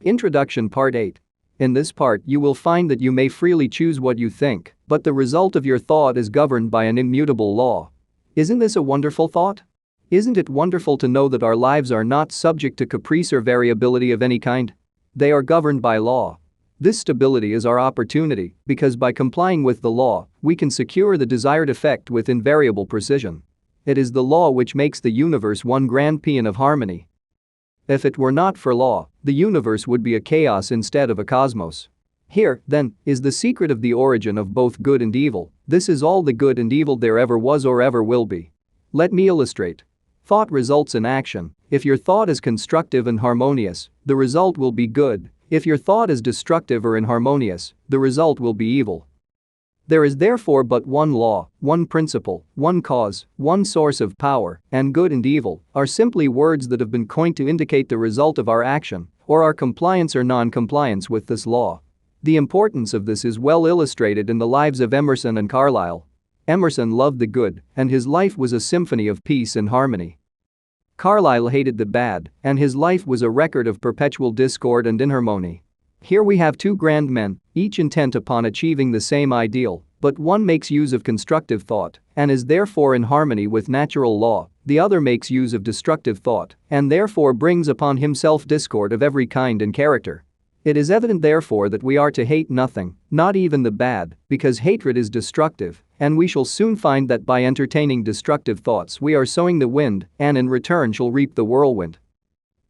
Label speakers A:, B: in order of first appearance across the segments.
A: Introduction Part 8. In this part you will find that you may freely choose what you think, but the result of your thought is governed by an immutable law. Isn't this a wonderful thought? Isn't it wonderful to know that our lives are not subject to caprice or variability of any kind? They are governed by law. This stability is our opportunity because by complying with the law, we can secure the desired effect with invariable precision. It is the law which makes the universe one grand paean of harmony. If it were not for law, the universe would be a chaos instead of a cosmos. Here, then, is the secret of the origin of both good and evil. This is all the good and evil there ever was or ever will be. Let me illustrate. Thought results in action. If your thought is constructive and harmonious, the result will be good. If your thought is destructive or inharmonious, the result will be evil. There is therefore but one law, one principle, one cause, one source of power, and good and evil are simply words that have been coined to indicate the result of our action, or our compliance or non-compliance with this law. The importance of this is well illustrated in the lives of Emerson and Carlyle. Emerson loved the good, and his life was a symphony of peace and harmony. Carlyle hated the bad, and his life was a record of perpetual discord and inharmony. Here we have two grand men, each intent upon achieving the same ideal, but one makes use of constructive thought and is therefore in harmony with natural law, the other makes use of destructive thought and therefore brings upon himself discord of every kind and character. It is evident therefore that we are to hate nothing, not even the bad, because hatred is destructive, and we shall soon find that by entertaining destructive thoughts we are sowing the wind and in return shall reap the whirlwind.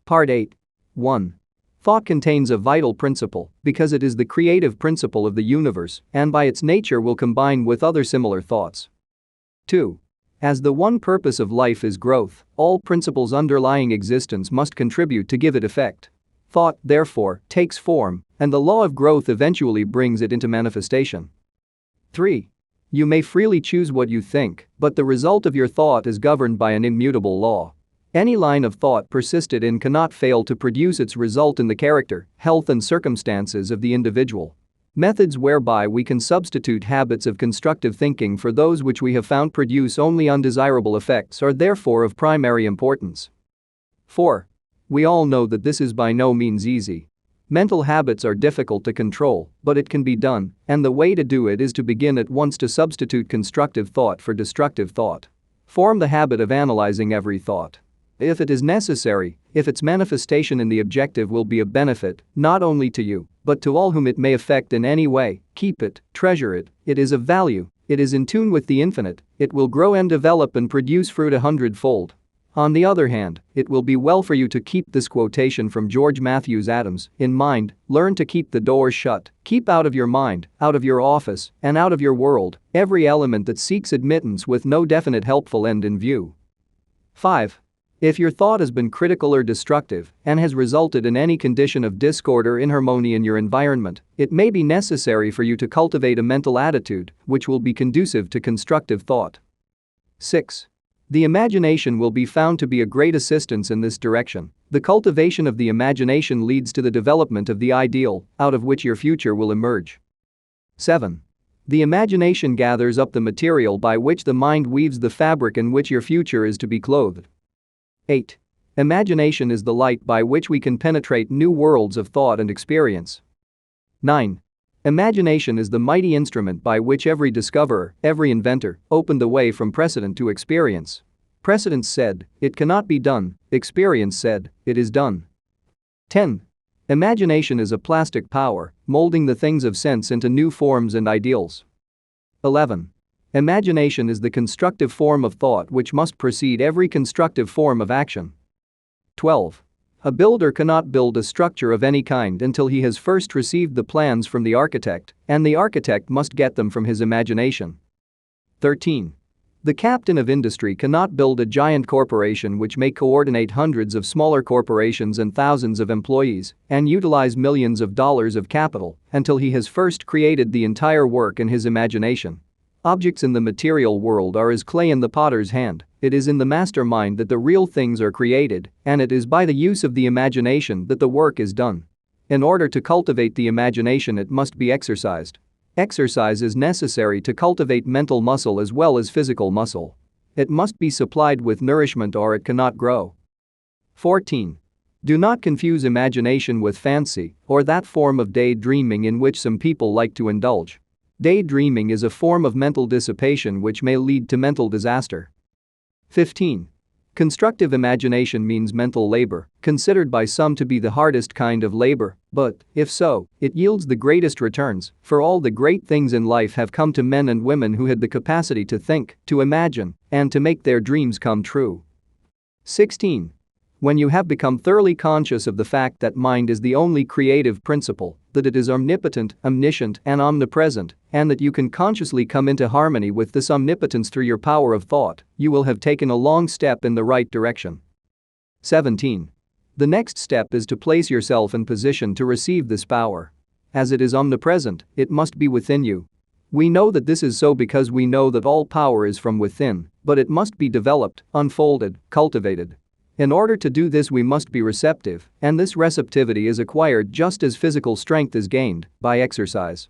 A: Part 8. 1. Thought contains a vital principle because it is the creative principle of the universe and by its nature will combine with other similar thoughts. 2. As the one purpose of life is growth, all principles underlying existence must contribute to give it effect. Thought, therefore, takes form, and the law of growth eventually brings it into manifestation. 3. You may freely choose what you think, but the result of your thought is governed by an immutable law. Any line of thought persisted in cannot fail to produce its result in the character, health and circumstances of the individual. Methods whereby we can substitute habits of constructive thinking for those which we have found produce only undesirable effects are therefore of primary importance. 4. We all know that this is by no means easy. Mental habits are difficult to control, but it can be done, and the way to do it is to begin at once to substitute constructive thought for destructive thought. Form the habit of analyzing every thought. If it is necessary, if its manifestation in the objective will be a benefit, not only to you, but to all whom it may affect in any way, keep it, treasure it, it is of value, it is in tune with the infinite, it will grow and develop and produce fruit 100-fold. On the other hand, it will be well for you to keep this quotation from George Matthews Adams in mind, learn to keep the doors shut, keep out of your mind, out of your office, and out of your world, every element that seeks admittance with no definite helpful end in view. 5. If your thought has been critical or destructive and has resulted in any condition of discord or inharmony in your environment, it may be necessary for you to cultivate a mental attitude which will be conducive to constructive thought. 6. The imagination will be found to be a great assistance in this direction. The cultivation of the imagination leads to the development of the ideal, out of which your future will emerge. 7. The imagination gathers up the material by which the mind weaves the fabric in which your future is to be clothed. 8. Imagination is the light by which we can penetrate new worlds of thought and experience. 9. Imagination is the mighty instrument by which every discoverer, every inventor, opened the way from precedent to experience. Precedent said, "It cannot be done," experience said, "It is done." 10. Imagination is a plastic power, molding the things of sense into new forms and ideals. 11. Imagination is the constructive form of thought which must precede every constructive form of action. 12. A builder cannot build a structure of any kind until he has first received the plans from the architect, and the architect must get them from his imagination. 13. The captain of industry cannot build a giant corporation which may coordinate hundreds of smaller corporations and thousands of employees and utilize millions of dollars of capital until he has first created the entire work in his imagination. Objects in the material world are as clay in the potter's hand. It is in the mastermind that the real things are created, and it is by the use of the imagination that the work is done. In order to cultivate the imagination, it must be exercised. Exercise is necessary to cultivate mental muscle as well as physical muscle. It must be supplied with nourishment or it cannot grow. 14. Do not confuse imagination with fancy or that form of daydreaming in which some people like to indulge. Daydreaming is a form of mental dissipation which may lead to mental disaster. 15. Constructive imagination means mental labor, considered by some to be the hardest kind of labor, but, if so, it yields the greatest returns, for all the great things in life have come to men and women who had the capacity to think, to imagine, and to make their dreams come true. 16. When you have become thoroughly conscious of the fact that mind is the only creative principle, that it is omnipotent, omniscient, and omnipresent, and that you can consciously come into harmony with this omnipotence through your power of thought, you will have taken a long step in the right direction. 17. The next step is to place yourself in position to receive this power. As it is omnipresent, it must be within you. We know that this is so because we know that all power is from within, but it must be developed, unfolded, cultivated. In order to do this, we must be receptive, and this receptivity is acquired just as physical strength is gained by exercise.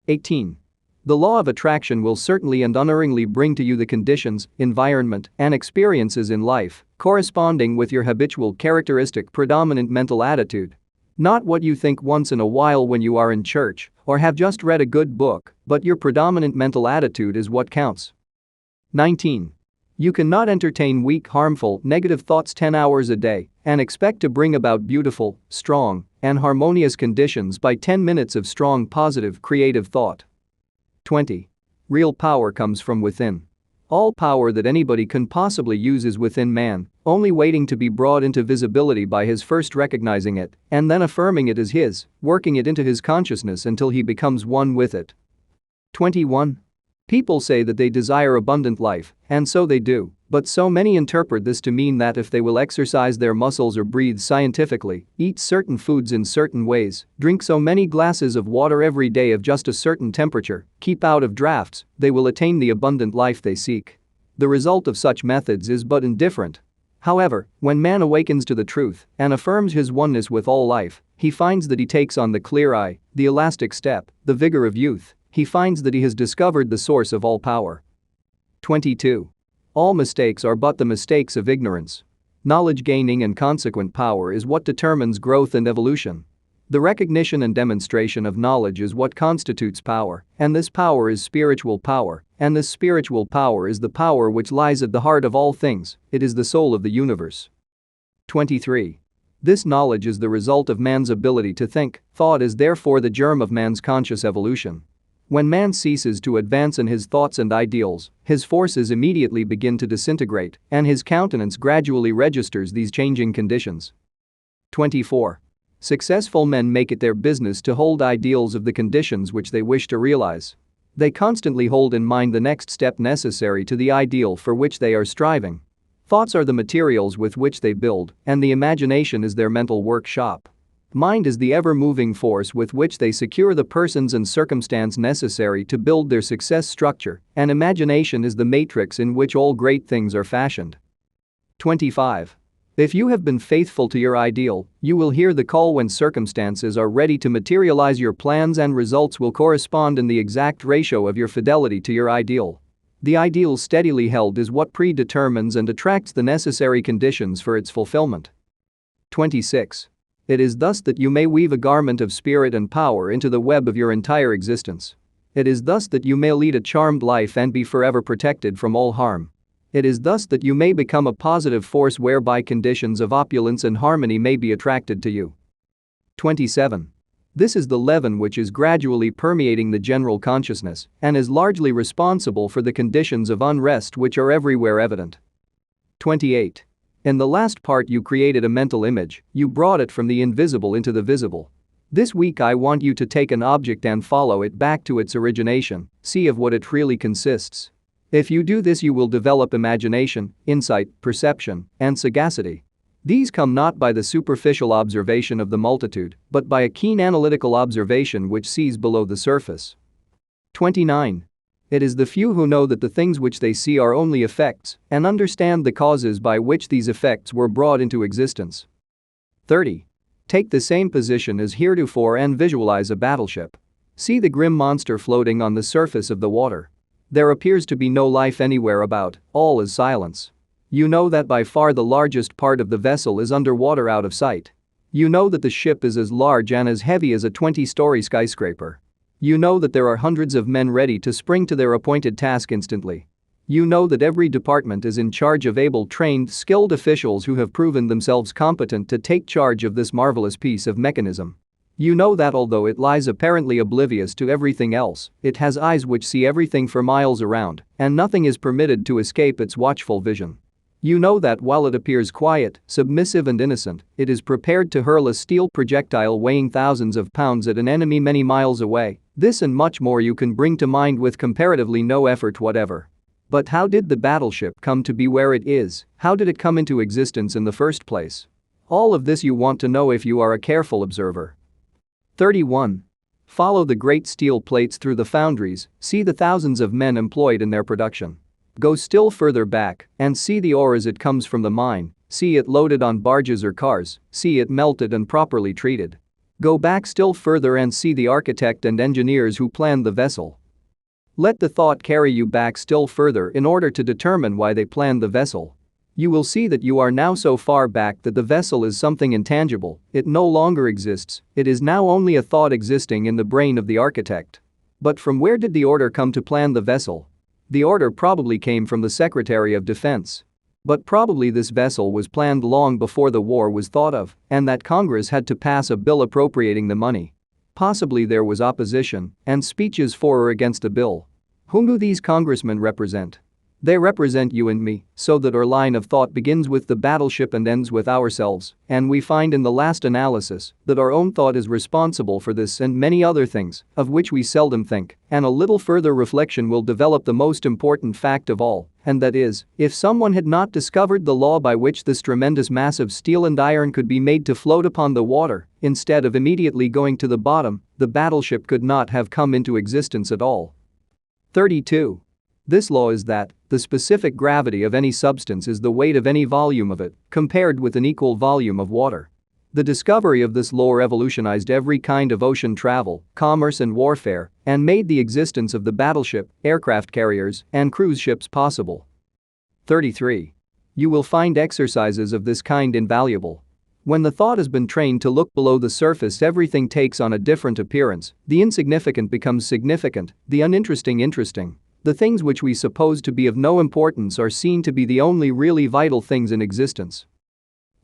A: 18. The law of attraction will certainly and unerringly bring to you the conditions, environment, and experiences in life corresponding with your habitual characteristic predominant mental attitude. Not what you think once in a while when you are in church or have just read a good book, but your predominant mental attitude is what counts. 19. You cannot entertain weak, harmful, negative thoughts 10 hours a day and expect to bring about beautiful, strong, and harmonious conditions by 10 minutes of strong, positive, creative thought. 20. Real power comes from within. All power that anybody can possibly use is within man, only waiting to be brought into visibility by his first recognizing it and then affirming it as his, working it into his consciousness until he becomes one with it. 21. People say that they desire abundant life, and so they do, but so many interpret this to mean that if they will exercise their muscles or breathe scientifically, eat certain foods in certain ways, drink so many glasses of water every day of just a certain temperature, keep out of drafts, they will attain the abundant life they seek. The result of such methods is but indifferent. However, when man awakens to the truth and affirms his oneness with all life, he finds that he takes on the clear eye, the elastic step, the vigor of youth. He finds that he has discovered the source of all power. 22. All mistakes are but the mistakes of ignorance. Knowledge gaining and consequent power is what determines growth and evolution. The recognition and demonstration of knowledge is what constitutes power, and this power is spiritual power, and this spiritual power is the power which lies at the heart of all things, it is the soul of the universe. 23. This knowledge is the result of man's ability to think, thought is therefore the germ of man's conscious evolution. When man ceases to advance in his thoughts and ideals, his forces immediately begin to disintegrate, and his countenance gradually registers these changing conditions. 24. Successful men make it their business to hold ideals of the conditions which they wish to realize. They constantly hold in mind the next step necessary to the ideal for which they are striving. Thoughts are the materials with which they build, and the imagination is their mental workshop. Mind is the ever-moving force with which they secure the persons and circumstance necessary to build their success structure, and imagination is the matrix in which all great things are fashioned. 25. If you have been faithful to your ideal, you will hear the call when circumstances are ready to materialize your plans, and results will correspond in the exact ratio of your fidelity to your ideal. The ideal steadily held is what predetermines and attracts the necessary conditions for its fulfillment. 26. It is thus that you may weave a garment of spirit and power into the web of your entire existence. It is thus that you may lead a charmed life and be forever protected from all harm. It is thus that you may become a positive force whereby conditions of opulence and harmony may be attracted to you. 27. This is the leaven which is gradually permeating the general consciousness and is largely responsible for the conditions of unrest which are everywhere evident. 28. In the last part you created a mental image, you brought it from the invisible into the visible. This week I want you to take an object and follow it back to its origination, see of what it really consists. If you do this you will develop imagination, insight, perception, and sagacity. These come not by the superficial observation of the multitude, but by a keen analytical observation which sees below the surface. 29. It is the few who know that the things which they see are only effects and understand the causes by which these effects were brought into existence. 30. Take the same position as heretofore and visualize a battleship. See the grim monster floating on the surface of the water. There appears to be no life anywhere about, all is silence. You know that by far the largest part of the vessel is underwater out of sight. You know that the ship is as large and as heavy as a 20-story skyscraper. You know that there are hundreds of men ready to spring to their appointed task instantly. You know that every department is in charge of able, trained, skilled officials who have proven themselves competent to take charge of this marvelous piece of mechanism. You know that although it lies apparently oblivious to everything else, it has eyes which see everything for miles around, and nothing is permitted to escape its watchful vision. You know that while it appears quiet, submissive and innocent, it is prepared to hurl a steel projectile weighing thousands of pounds at an enemy many miles away. This and much more you can bring to mind with comparatively no effort whatever. But how did the battleship come to be where it is? How did it come into existence in the first place? All of this you want to know if you are a careful observer. 31. Follow the great steel plates through the foundries, see the thousands of men employed in their production. Go still further back and see the ore as it comes from the mine, see it loaded on barges or cars, see it melted and properly treated. Go back still further and see the architect and engineers who planned the vessel. Let the thought carry you back still further in order to determine why they planned the vessel. You will see that you are now so far back that the vessel is something intangible, it no longer exists, it is now only a thought existing in the brain of the architect. But from where did the order come to plan the vessel? The order probably came from the Secretary of Defense. But probably this vessel was planned long before the war was thought of, and that Congress had to pass a bill appropriating the money. Possibly there was opposition and speeches for or against the bill. Whom do these congressmen represent? They represent you and me, so that our line of thought begins with the battleship and ends with ourselves, and we find in the last analysis that our own thought is responsible for this and many other things, of which we seldom think, and a little further reflection will develop the most important fact of all, and that is, if someone had not discovered the law by which this tremendous mass of steel and iron could be made to float upon the water, instead of immediately going to the bottom, the battleship could not have come into existence at all. 32. This law is that the specific gravity of any substance is the weight of any volume of it, compared with an equal volume of water. The discovery of this law revolutionized every kind of ocean travel, commerce and warfare, and made the existence of the battleship, aircraft carriers, and cruise ships possible. 33. You will find exercises of this kind invaluable. When the thought has been trained to look below the surface, everything takes on a different appearance, the insignificant becomes significant, the uninteresting interesting. The things which we suppose to be of no importance are seen to be the only really vital things in existence.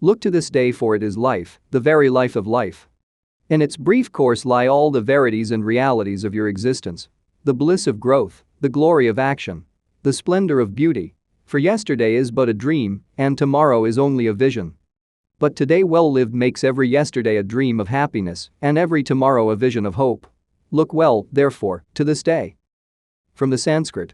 A: Look to this day, for it is life, the very life of life. In its brief course lie all the verities and realities of your existence. The bliss of growth, the glory of action, the splendor of beauty. For yesterday is but a dream, and tomorrow is only a vision. But today well lived makes every yesterday a dream of happiness, and every tomorrow a vision of hope. Look well, therefore, to this day. From the Sanskrit,